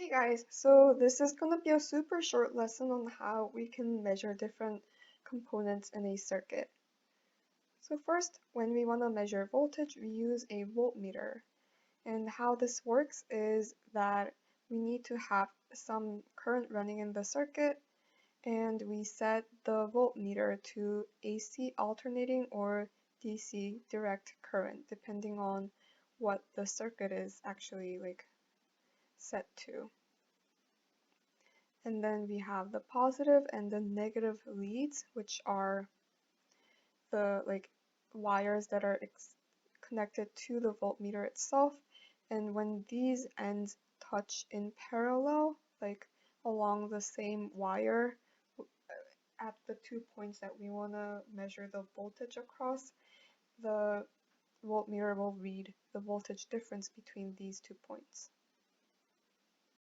Hey guys, so this is going to be a super short lesson on how we can measure different components in a circuit. So first, when we want to measure voltage, we use a voltmeter. And how this works is that we need to have some current running in the circuit, and we set the voltmeter to AC alternating or DC direct current, depending on what the circuit is actually set to. And then we have the positive and the negative leads, which are the wires that are connected to the voltmeter itself. And when these ends touch in parallel, like along the same wire at the 2 points that we want to measure the voltage across, the voltmeter will read the voltage difference between these 2 points.